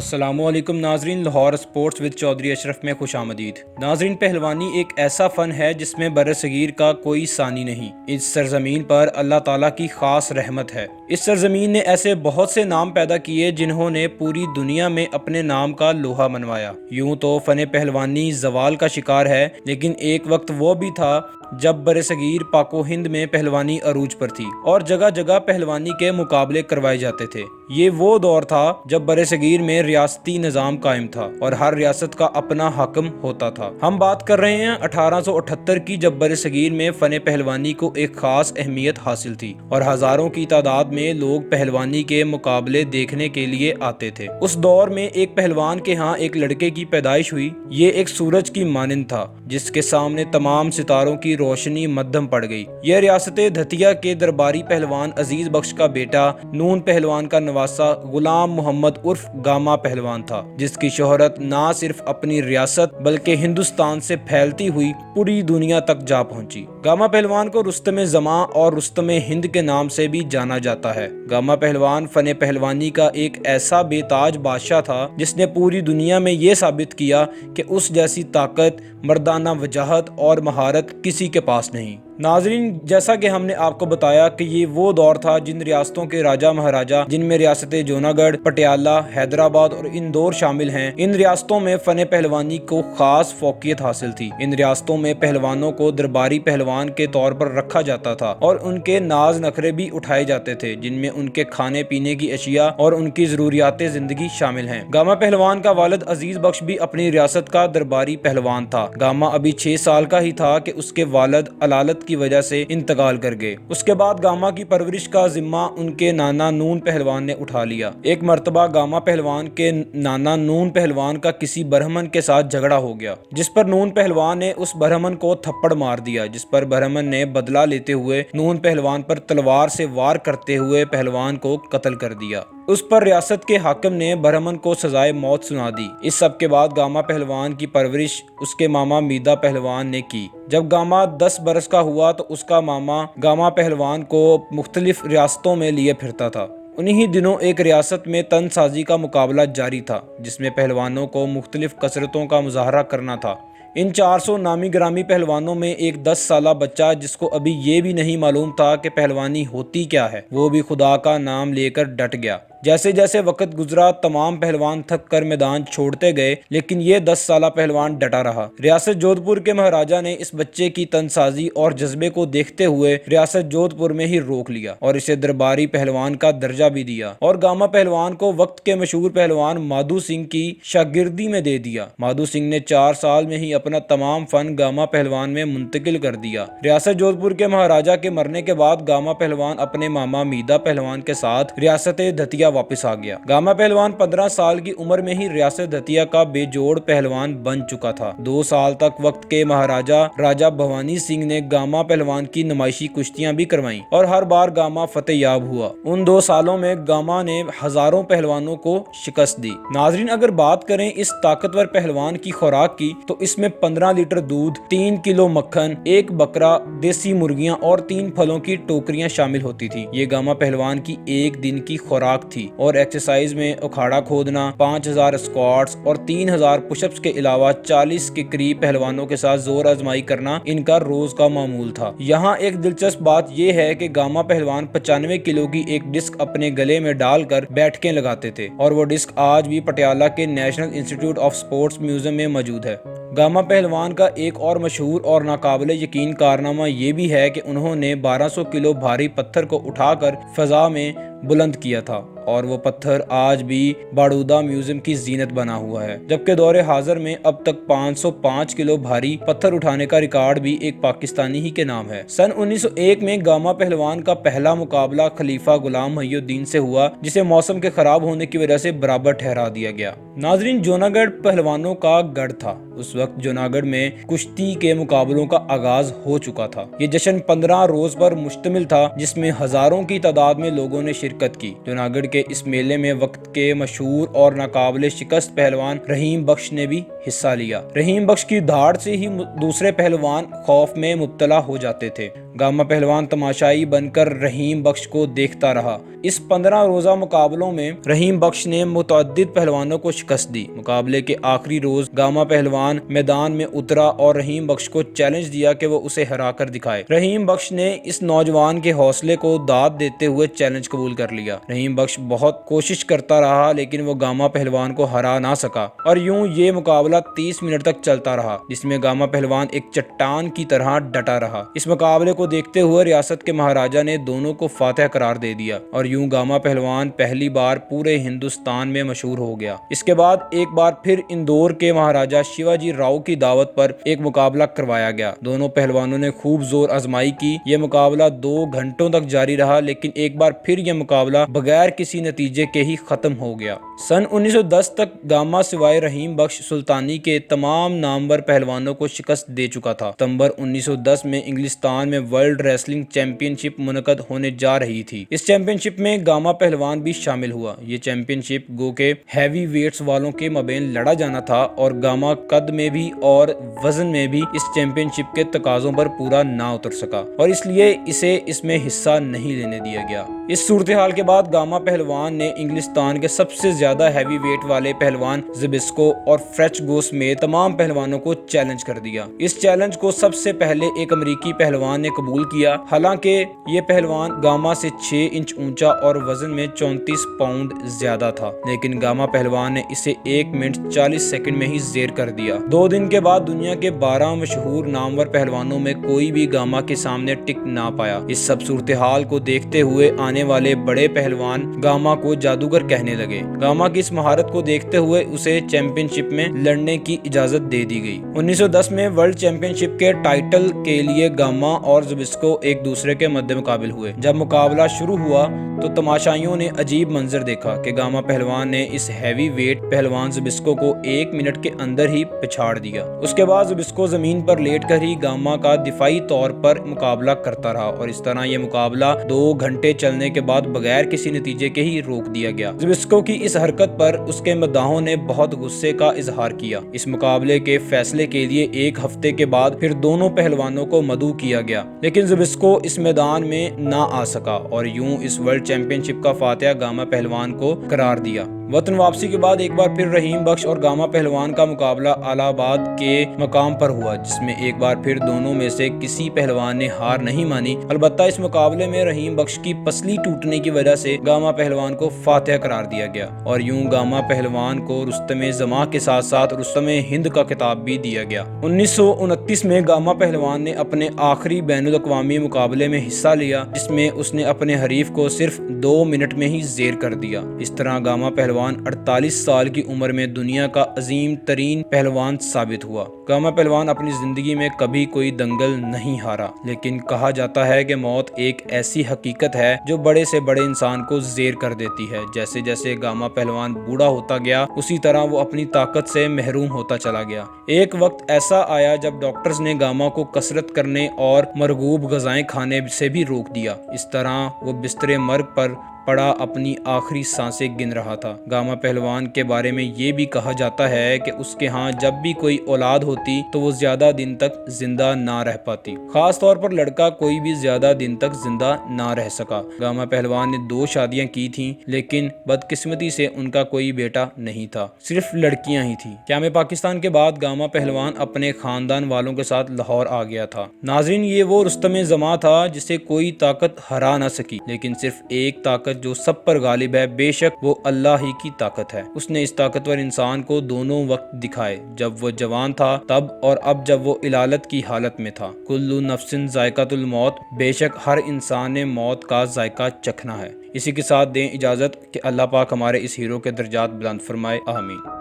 السلام علیکم ناظرین، لاہور سپورٹس ود چودھری اشرف میں خوش آمدید۔ ناظرین، پہلوانی ایک ایسا فن ہے جس میں برصغیر کا کوئی ثانی نہیں۔ اس سرزمین پر اللہ تعالیٰ کی خاص رحمت ہے۔ اس سرزمین نے ایسے بہت سے نام پیدا کیے جنہوں نے پوری دنیا میں اپنے نام کا لوہا منوایا۔ یوں تو فن پہلوانی زوال کا شکار ہے، لیکن ایک وقت وہ بھی تھا جب برصغیر پاک و ہند میں پہلوانی عروج پر تھی اور جگہ جگہ پہلوانی کے مقابلے کروائے جاتے تھے۔ یہ وہ دور تھا جب برصغیر میں ریاستی نظام قائم تھا اور ہر ریاست کا اپنا حاکم ہوتا تھا۔ ہم بات کر رہے ہیں 1878 کی، جب برصغیر میں فن پہلوانی کو ایک خاص اہمیت حاصل تھی اور ہزاروں کی تعداد میں لوگ پہلوانی کے مقابلے دیکھنے کے لیے آتے تھے۔ اس دور میں ایک پہلوان کے ہاں ایک لڑکے کی پیدائش ہوئی۔ یہ ایک سورج کی مانند تھا جس کے سامنے تمام ستاروں کی روشنی مدھم پڑ گئی۔ یہ ریاست دھتیا کے درباری پہلوان عزیز بخش کا بیٹا نون پہلوان کا نواسا غلام محمد عرف گاما پہلوان تھا، جس کی شہرت نہ صرف اپنی ریاست بلکہ ہندوستان سے پھیلتی ہوئی پوری دنیا تک جا پہنچی۔ گاما پہلوان کو رستم زماں اور رستم ہند کے نام سے بھی جانا جاتا ہے۔ گاما پہلوان فن پہلوانی کا ایک ایسا بے تاج بادشاہ تھا جس نے پوری دنیا میں یہ ثابت کیا کہ اس جیسی طاقت، مردانہ وجاہت اور مہارت کسی کے پاس نہیں۔ ناظرین، جیسا کہ ہم نے آپ کو بتایا کہ یہ وہ دور تھا جن ریاستوں کے راجہ مہاراجہ، جن میں ریاستیں جوناگڑھ، پٹیالہ، حیدرآباد اور اندور شامل ہیں، ان ریاستوں میں فن پہلوانی کو خاص فوقیت حاصل تھی۔ ان ریاستوں میں پہلوانوں کو درباری پہلوان کے طور پر رکھا جاتا تھا اور ان کے ناز نخرے بھی اٹھائے جاتے تھے، جن میں ان کے کھانے پینے کی اشیاء اور ان کی ضروریات زندگی شامل ہیں۔ گاما پہلوان کا والد عزیز بخش بھی اپنی ریاست کا درباری پہلوان تھا۔ گاما ابھی 6 سال کا ہی تھا کہ اس کے والد علالت کی وجہ سے انتقال کر گئے۔ اس کے بعد گاما کی پرورش کا ذمہ ان کے نانا نون پہلوان نے اٹھا لیا۔ ایک مرتبہ گاما پہلوان کے نانا نون پہلوان کا کسی برہمن کے ساتھ جھگڑا ہو گیا، جس پر نون پہلوان نے اس برہمن کو تھپڑ مار دیا، جس پر برہمن نے بدلہ لیتے ہوئے نون پہلوان پر تلوار سے وار کرتے ہوئے پہلوان کو قتل کر دیا۔ اس پر ریاست کے حاکم نے برہمن کو سزائے موت سنا دی۔ اس سب کے بعد گاما پہلوان کی پرورش اس کے ماما میدا پہلوان نے کی۔ جب گاما 10 برس کا ہوا تو اس کا ماما گاما پہلوان کو مختلف ریاستوں میں لیے پھرتا تھا۔ انہی دنوں ایک ریاست میں تن سازی کا مقابلہ جاری تھا، جس میں پہلوانوں کو مختلف کسرتوں کا مظاہرہ کرنا تھا۔ ان 400 نامی گرامی پہلوانوں میں ایک 10 سالہ بچہ، جس کو ابھی یہ بھی نہیں معلوم تھا کہ پہلوانی ہوتی کیا ہے، وہ بھی خدا کا نام لے کر ڈٹ گیا۔ جیسے جیسے وقت گزرا، تمام پہلوان تھک کر میدان چھوڑتے گئے، لیکن یہ 10 سالہ پہلوان ڈٹا رہا۔ ریاست جودھ پور کے مہاراجا نے اس بچے کی تنسازی اور جذبے کو دیکھتے ہوئے ریاست جودھ پور میں ہی روک لیا اور اسے درباری پہلوان کا درجہ بھی دیا اور گاما پہلوان کو وقت کے مشہور پہلوان مادھو سنگھ کی شاگردی میں دے دیا۔ مادھو سنگھ نے 4 سال میں ہی اپنا تمام فن گاما پہلوان میں منتقل کر دیا۔ ریاست جودھ پور کے مہاراجا کے مرنے کے بعد گاما پہلوان اپنے ماما میدا پہلوان کے ساتھ ریاست دھتیا واپس آ گیا۔ گاما پہلوان 15 سال کی عمر میں ہی ریاست دھتیا کا بے جوڑ پہلوان بن چکا تھا۔ 2 سال تک وقت کے مہاراجا راجا بھوانی سنگھ نے گاما پہلوان کی نمائشی کشتیاں بھی کروائیں اور ہر بار گاما فتح یاب ہوا۔ ان 2 سالوں میں گاما نے ہزاروں پہلوانوں کو شکست دی۔ ناظرین، اگر بات کریں اس طاقتور پہلوان کی خوراک کی تو اس میں 15 لیٹر دودھ، 3 کلو مکھن، 1 بکرا، دیسی مرغیاں اور 3 پھلوں کی ٹوکریاں شامل ہوتی تھی۔ یہ گاما پہلوان کی ایک دن کی خوراک تھی اور ایکسرسائز میں اکھاڑا کھودنا، 5000 اسکواٹس اور 3000 پش اپس کے علاوہ 40 کے قریب پہلوانوں کے ساتھ زور آزمائی کرنا ان کا روز کا معمول تھا۔ یہاں ایک دلچسپ بات یہ ہے کہ گاما پہلوان 95 کلو کی ایک ڈسک اپنے گلے میں ڈال کر بیٹھکیں لگاتے تھے اور وہ ڈسک آج بھی پٹیالہ کے national institute of sports museum میں موجود ہے۔ گاما پہلوان کا ایک اور مشہور اور ناقابل یقین کارنامہ یہ بھی ہے کہ انہوں نے 1200 کلو بھاری پتھر کو اٹھا کر فضا میں بلند کیا تھا اور وہ پتھر آج بھی باڑودہ میوزیم کی زینت بنا ہوا ہے، جبکہ دور حاضر میں اب تک 505 کلو بھاری پتھر اٹھانے کا ریکارڈ بھی ایک پاکستانی ہی کے نام ہے۔ سن 1901 میں گاما پہلوان کا پہلا مقابلہ خلیفہ غلام محی الدین سے ہوا، جسے موسم کے خراب ہونے کی وجہ سے برابر ٹھہرا دیا گیا۔ नाजरीन, जूनागढ़ पहलवानों का गढ़ था। उस वक्त जूनागढ़ में कुश्ती के मुकाबलों का आगाज हो चुका था। ये जश्न 15 रोज पर मुश्तमिल था, जिसमें हजारों की तादाद में लोगों ने शिरकत की। जूनागढ़ के इस मेले में वक्त के मशहूर और नाकाबिले शिकस्त पहलवान रहीम बख्श ने भी हिस्सा लिया। रहीम बख्श की धाड़ से ही दूसरे पहलवान खौफ में मुब्तला हो जाते थे। गामा पहलवान तमाशाई बनकर रहीम बख्श को देखता रहा। इस 15 रोजा मुकाबलों में रहीम बख्श ने मुतअद्दिद पहलवानों को शिकस्त दी। मुकाबले के आखिरी रोज गामा पहलवान मैदान में उतरा और रहीम बख्श को चैलेंज दिया कि वो उसे हरा कर दिखाए। रहीम बख्श ने इस नौजवान के हौसले को दाद देते हुए चैलेंज कबूल कर लिया। रहीम बख्श बहुत कोशिश करता रहा, लेकिन वो गामा पहलवान को हरा ना सका और यूं ये मुकाबला 30 मिनट तक चलता रहा, जिसमें गामा पहलवान एक चट्टान की तरह डटा रहा। इस मुकाबले को देखते हुए रियासत के महाराजा ने दोनों को फातिह करार दे दिया और यूं गामा पहलवान पहली बार पूरे हिंदुस्तान में मशहूर हो गया। इसके बाद एक बार फिर इंदौर के महाराजा शिवाजी राव की दावत पर एक मुकाबला करवाया गया। दोनों पहलवानों ने खूब जोर आजमाई की। यह मुकाबला 2 घंटों तक जारी रहा, लेकिन एक बार फिर यह मुकाबला बगैर किसी नतीजे के ही खत्म हो गया। सन 1910 तक गामा सिवाय रहीम बख्श सुल्तानी के तमाम नामवर पहलवानों को शिकस्त दे चुका था। सितंबर 1910 में इंग्लिस्तान में वर्ल्ड रेसलिंग चैंपियनशिप मुनक़द होने जा रही थी। इस चैंपियनशिप में गामा पहलवान भी शामिल हुआ। ये चैंपियनशिप गो के हैवी वेट्स वालों के मबेन लड़ा जाना था और गामा कद में भी और वजन में भी इस चैंपियनशिप के तकाजों पर पूरा ना उतर सका और इसलिए इसे इसमें हिस्सा नहीं लेने दिया गया। इस सूरत हाल के बाद गामा पहलवान ने इंग्लिस्तान के सबसे ज्यादा हैवी वेट वाले पहलवान ज़िबिस्को और फ्रेचगो समेत तमाम पहलवानों को चैलेंज कर दिया। इस चैलेंज को सबसे पहले एक अमेरिकी पहलवान ने कबूल किया। हालांकि ये पहलवान गामा से 6 इंच ऊंचा और वजन में 34 पाउंड ज्यादा था, लेकिन गामा पहलवान ने इसे 1 मिनट 40 सेकंड में ही ज़ेर कर दिया। 2 दिन के बाद दुनिया के 12 मशहूर नामवर पहलवानों में कोई भी गामा के सामने टिक ना पाया। इस सब सूरत हाल को देखते हुए आने वाले बड़े पहलवान गामा को जादूगर कहने लगे। गामा की इस महारत को देखते हुए उसे चैंपियनशिप में लड़ने की इजाजत दे दी गई। 1910 में वर्ल्ड चैंपियनशिप के टाइटल के लिए गामा और ज़िबिस्को एक दूसरे के मद्दे मुकाबिल हुए। जब मुकाबला शुरू हुआ तो तमाशाइयों ने अजीब मंजर देखा कि गामा पहलवान ने इस हैवी वेट पहलवान ज़िबिस्को को 1 मिनट के अंदर ही पिछाड़ दिया। उसके बाद ज़िबिस्को जमीन पर लेट कर ही गामा का दिफाई तौर पर मुकाबला करता रहा और इस तरह ये मुकाबला 2 घंटे चलने के बाद बगैर किसी नतीजे के ही रोक दिया गया। ज़िबिस्को की इस हरकत पर उसके मद्दाहों ने बहुत गुस्से का इजहार किया। इस मुकाबले के फैसले के लिए 1 हफ्ते के बाद फिर दोनों पहलवानों को मदऊ किया गया, लेकिन ज़िबिस्को इस मैदान में ना आ सका और यूं इस वर्ल्ड चैंपियनशिप का फातिहा गामा पहलवान को करार दिया। वतन वापसी के बाद एक बार फिर रहीम बख्श और गामा पहलवान का मुकाबला इलाहाबाद के मकाम पर हुआ, जिसमें एक बार फिर दोनों में से किसी पहलवान ने हार नहीं मानी। अलबत्ता इस मुकाबले में रहीम बख्श की पसली टूटने की वजह से गामा पहलवान को फातिहा करार दिया गया और यूं गामा पहलवान को रुस्तमे ज़मा के साथ साथ रुस्तमे हिंद का खिताब भी दिया गया। 1929 में गामा पहलवान ने अपने आखिरी बैनुल अक़वामी मुकाबले में हिस्सा लिया, जिसमें उसने अपने हरीफ को सिर्फ 2 मिनट में ही ज़ेर कर दिया। इस तरह गामा पहलवान 48 साल की उम्र में दुनिया का अजीम तरीन पहलवान साबित हुआ। गामा पहलवान अपनी जिंदगी में कभी कोई दंगल नहीं हारा, लेकिन कहा जाता है कि मौत एक ऐसी हकीकत है जो बड़े से बड़े इंसान को ज़ेर कर देती है। जैसे जैसे गामा पहलवान बूढ़ा होता गया, उसी तरह वो अपनी ताकत से महरूम होता चला गया। एक वक्त ऐसा आया जब डॉक्टर्स ने गामा को कसरत करने और मरगूब ग़िज़ाएं खाने से भी रोक दिया। इस तरह वो बिस्तरे मर्ग पर पड़ा अपनी आखिरी सांसें गिन रहा था। गामा पहलवान के बारे में ये भी कहा जाता है कि उसके यहाँ जब भी कोई औलाद होती तो वो ज्यादा दिन तक जिंदा ना रह पाती। खास तौर पर लड़का कोई भी ज्यादा दिन तक जिंदा ना रह सका। गामा पहलवान ने 2 शादियां की थीं, लेकिन बदकिस्मती से उनका कोई बेटा नहीं था, सिर्फ लड़कियां ही थी। क़याम पाकिस्तान के बाद गामा पहलवान अपने खानदान वालों के साथ लाहौर आ गया था। नाज़रीन, ये वो रुस्तमे ज़मा था जिसे कोई ताकत हरा ना सकी, लेकिन सिर्फ एक ताकत जो सब पर गालिब है, बेशक वो अल्लाह ही की ताकत है। उसने इस ताकतवर इंसान को दोनों वक्त दिखाए, जब वो जवान था तब और अब जब वो इलालत की हालत में था। कुल्लु नफ्सिन ज़ायक़ातुल मौत, बेशक हर इंसान ने मौत का जायका चखना है। इसी के साथ दें इजाज़त कि अल्लाह पाक हमारे इस हीरो के दर्जात बुलंद फरमाए। आमीन।